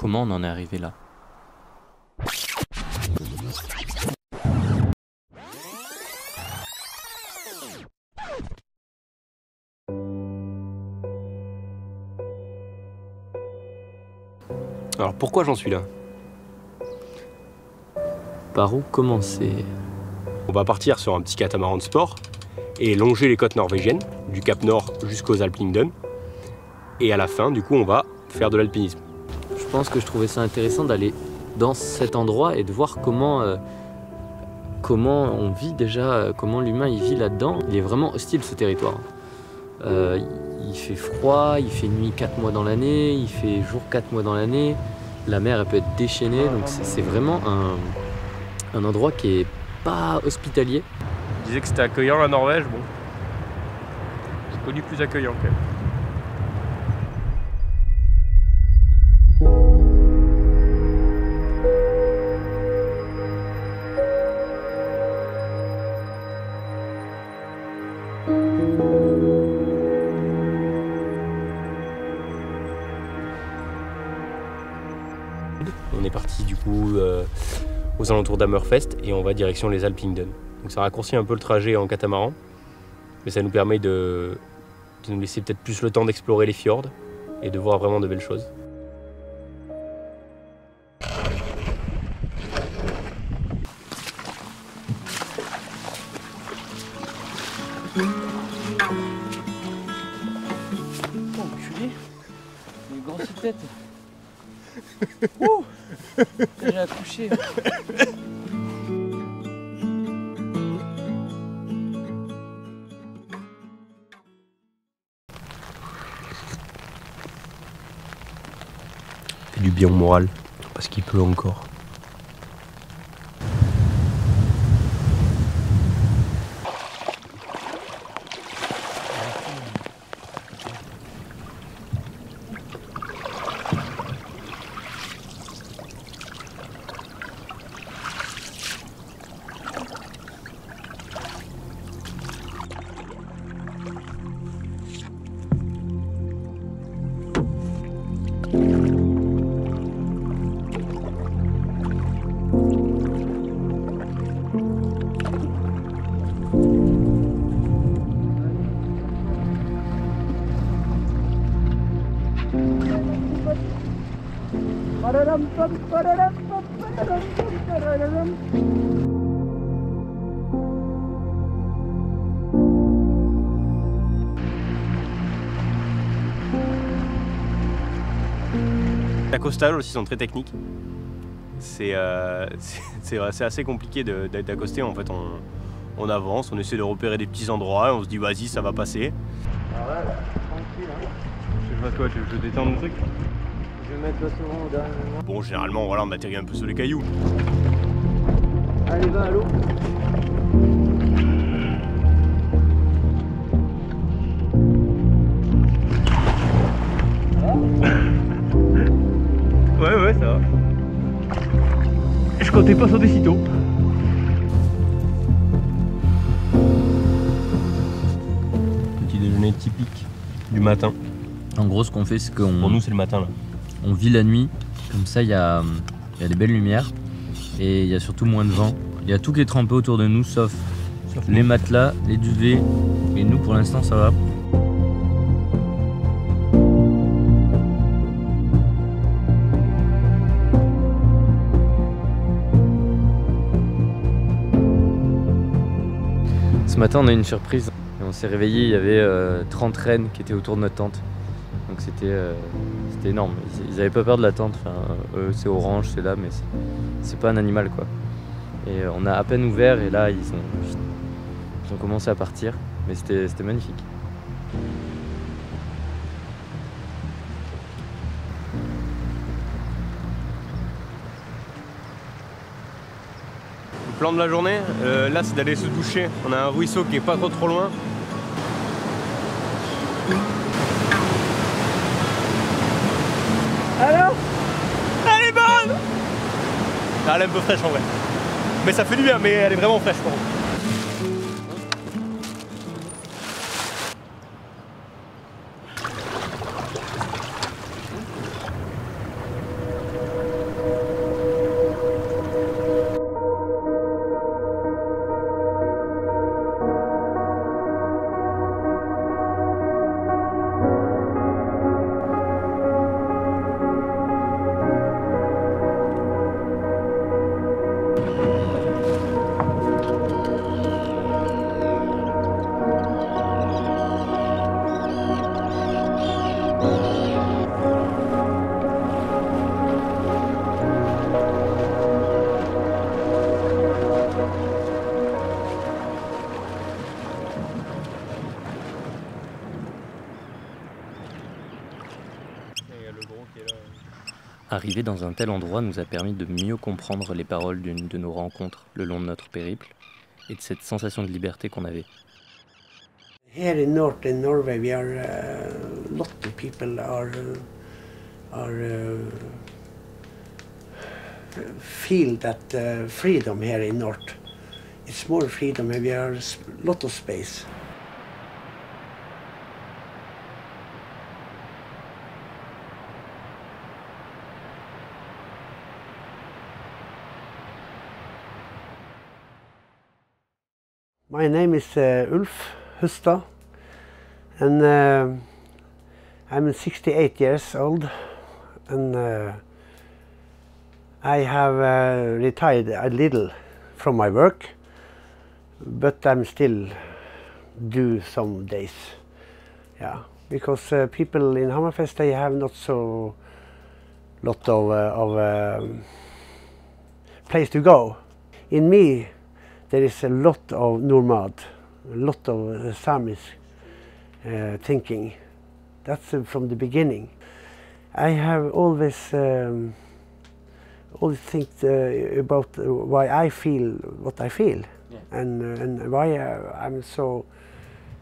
comment on en est arrivé là. Alors pourquoi j'en suis là? Par où commencer? On va partir sur un petit catamaran de sport et longer les côtes norvégiennes, du Cap Nord jusqu'aux Alpes Lingdon. Et à la fin, du coup, on va faire de l'alpinisme. Je pense que je trouvais ça intéressant d'aller dans cet endroit et de voir comment on vit déjà, comment l'humain il vit là-dedans. Il est vraiment hostile ce territoire. Il fait froid, il fait nuit 4 mois dans l'année, il fait jour 4 mois dans l'année. La mer elle peut être déchaînée, donc c'est vraiment un endroit qui est pas hospitalier. Je disais que c'était accueillant la Norvège, bon. J'ai connu plus accueillant quand même. On est parti du coup aux alentours d'Hammerfest et on va direction les Alpes Lingdon. Donc ça raccourcit un peu le trajet en catamaran, mais ça nous permet de nous laisser peut-être plus le temps d'explorer les fjords et de voir vraiment de belles choses. Enculé, une grosse tête. Ouh, j'ai accouché. Fait du bien au moral, parce qu'il pleut encore. Les accostages aussi sont très techniques. C'est assez compliqué d'accoster. En fait, on avance, on essaie de repérer des petits endroits, et on se dit vas-y, ça va passer. Alors là, tranquille. Hein. Je sais pas quoi, tu veux que je détende le truc? Je vais mettre le second au dernier moment. Bon, généralement, voilà, on atterrit un peu sur les cailloux. Allez, va à l'eau. Ouais, ça va. Je comptais pas sauter si tôt. Petit déjeuner typique du matin. En gros, ce qu'on fait, c'est Pour qu'on nous, c'est le matin là. on vit la nuit. Comme ça, il y a des belles lumières et il y a surtout moins de vent. Il y a tout qui est trempé autour de nous, sauf les matelas, les duvets. Et nous, pour l'instant, ça va. Ce matin, on a eu une surprise. On s'est réveillé, il y avait 30 rennes qui étaient autour de notre tente. Donc c'était énorme. Ils avaient pas peur de la tente. Enfin, eux, c'est orange, c'est là, mais c'est pas un animal, quoi. Et on a à peine ouvert et là, ils ont commencé à partir. Mais c'était magnifique. Le plan de la journée, là, c'est d'aller se doucher. On a un ruisseau qui est pas trop loin. Alors, Elle est bonne! Ah, elle est un peu fraîche en vrai. Mais ça fait du bien, mais elle est vraiment fraîche par contre. Arriver dans un tel endroit nous a permis de mieux comprendre les paroles d'une de nos rencontres le long de notre périple et de cette sensation de liberté qu'on avait. Here in Norway, we are lot of people feel that freedom here in North. It's more freedom. We have a lot of space. My name is Ulf Hustad, and I'm 68 years old, and I have retired a little from my work, but I'm still do some days, yeah, because people in Hammerfest, they have not so lot of place to go. In me, there is a lot of nomad, a lot of Samish thinking. That's from the beginning. I have always think about why I feel what I feel, yeah. And why I'm so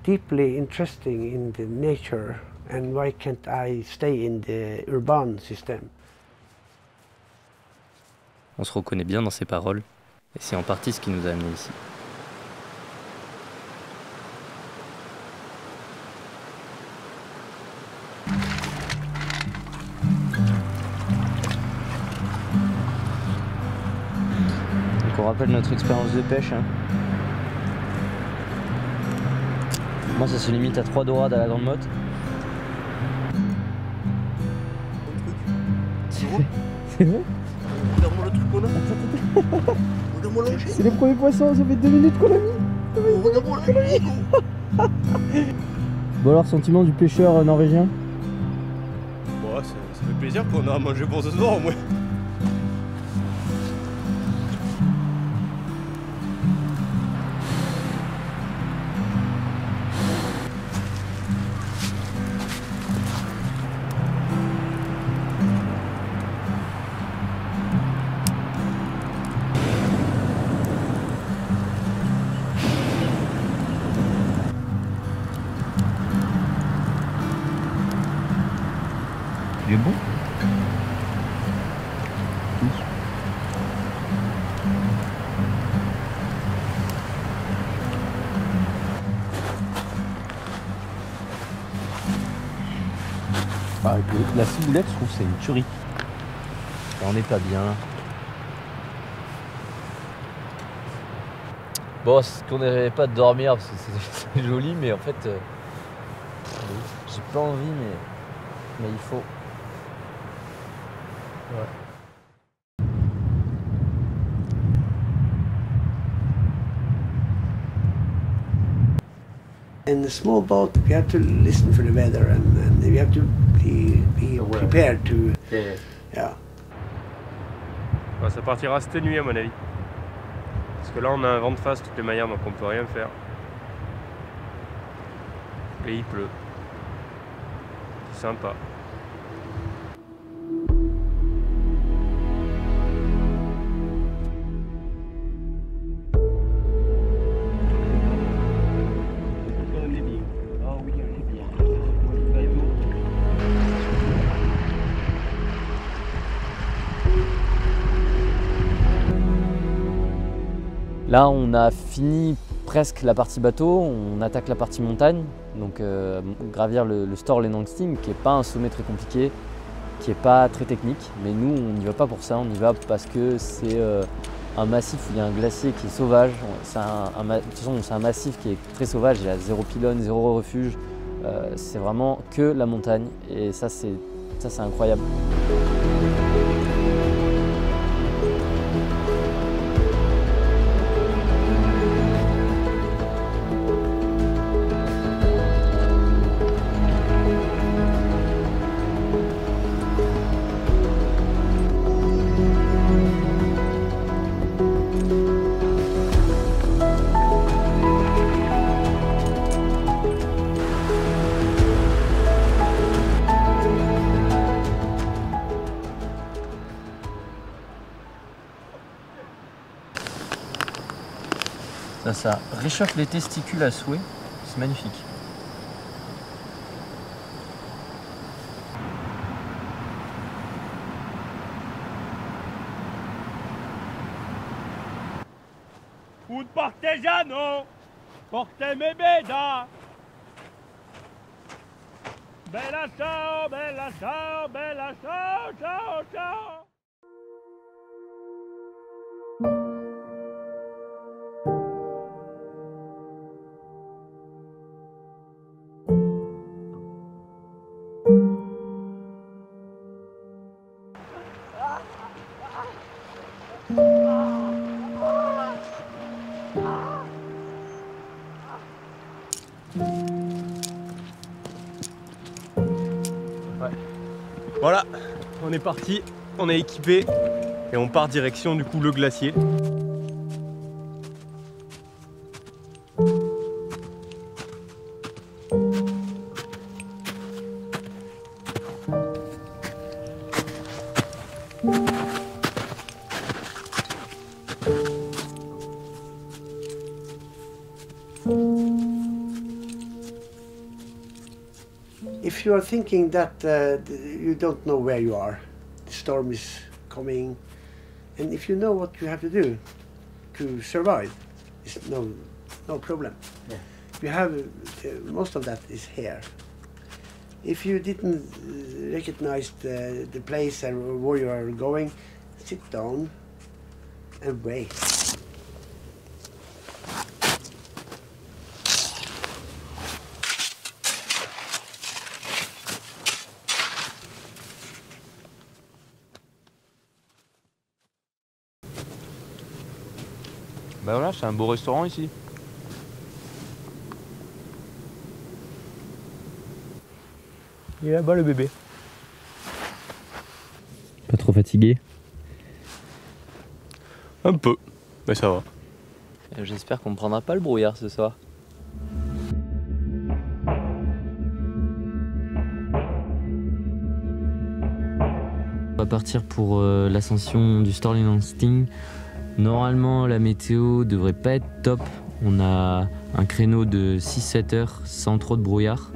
deeply interested in the nature, and why can't I stay in the urban system. On se reconnaît bien dans ces paroles. Et c'est en partie ce qui nous a amenés ici. Donc on rappelle notre expérience de pêche. Hein. Moi ça se limite à 3 dorades à la grande motte. C'est vrai? Regarde-moi le truc qu'on a. C'est les premiers poissons, ça fait 2 minutes qu'on l'a mis. Bon alors, sentiment du pêcheur norvégien? Bon, ça fait plaisir qu'on a à manger pour ce soir au moins. Il est bon? Avec la ciboulette, je trouve que c'est une tuerie. On n'est pas bien. Bon, c'est qu'on n'arrivait pas de dormir parce que c'est joli, mais en fait, j'ai pas envie, mais il faut. Ouais. In a small boat, we have to listen for the weather, and we have to be prepared to. Yeah. Ouais, ça partira cette nuit à mon avis. Parce que là on a un vent de face de toutes les manières, donc on peut rien faire. Et il pleut. C'est sympa. Là, on a fini presque la partie bateau, on attaque la partie montagne, donc gravir le Storlenangsting, qui n'est pas un sommet très compliqué, qui n'est pas très technique, mais nous, on n'y va pas pour ça, on y va parce que c'est un massif où il y a un glacier qui est sauvage. De toute façon, c'est un massif qui est très sauvage, il y a 0 pylône, 0 refuge, c'est vraiment que la montagne, et ça, c'est incroyable. Ça réchauffe les testicules à souhait, c'est magnifique. Un partigiano, portemi beda. Bella ciao, bella ciao, bella ciao, ciao, ciao. Voilà, on est parti, on est équipé et on part direction du coup le glacier. If you are thinking that you don't know where you are, the storm is coming, and if you know what you have to do to survive, it's no problem. Yeah. You have most of that is here. If you didn't recognize the place and where you are going, sit down and wait. Bah voilà, c'est un beau restaurant ici. Il est là-bas le bébé. Pas trop fatigué? Un peu, mais ça va. J'espère qu'on ne prendra pas le brouillard ce soir. On va partir pour l'ascension du Storlinglandstig. Normalement la météo devrait pas être top. On a un créneau de 6-7 heures sans trop de brouillard.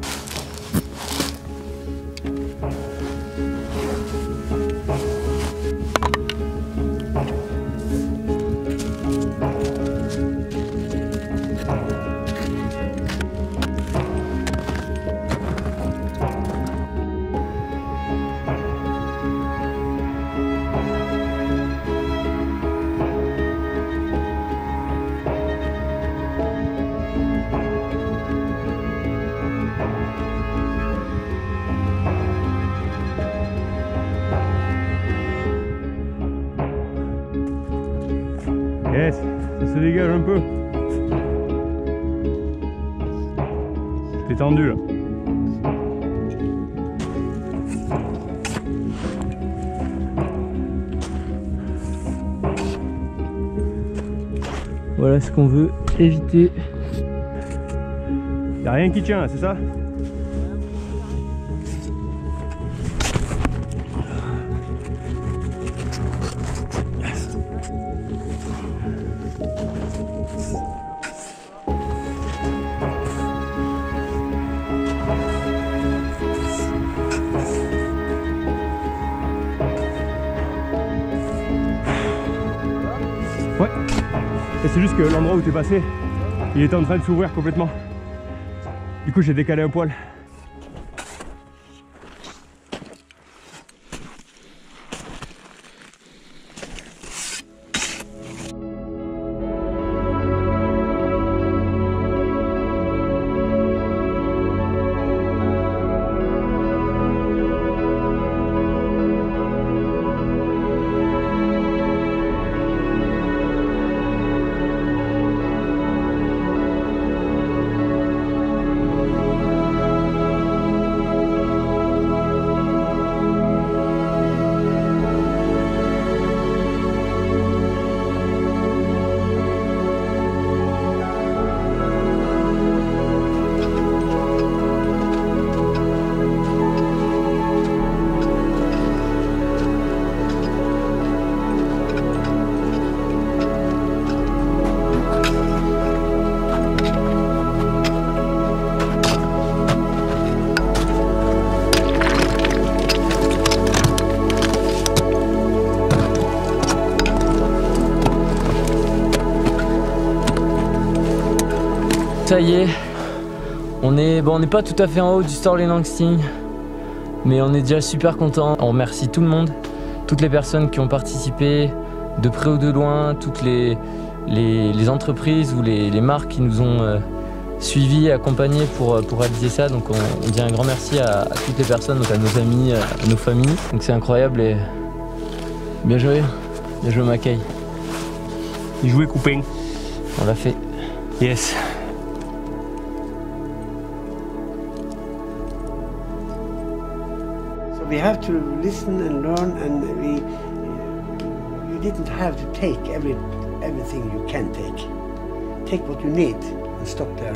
Yes, ça se dégage un peu. T'es tendu là. Voilà ce qu'on veut éviter. Y'a rien qui tient là, c'est ça? Ouais, et c'est juste que l'endroit où t'es passé, il était en train de s'ouvrir complètement. Du coup j'ai décalé un poil. Ça y est, on n'est pas tout à fait en haut du Storley Langsting, mais on est déjà super content. On remercie tout le monde, toutes les personnes qui ont participé, de près ou de loin, toutes les entreprises ou les marques qui nous ont suivis et accompagnés pour réaliser ça. Donc on dit un grand merci à toutes les personnes, donc à nos amis, à nos familles. Donc c'est incroyable et bien joué Mackay. Il jouait coupé. On l'a fait. Yes. So we have to listen and learn, and you didn't have to take everything you can take. Take what you need and stop there.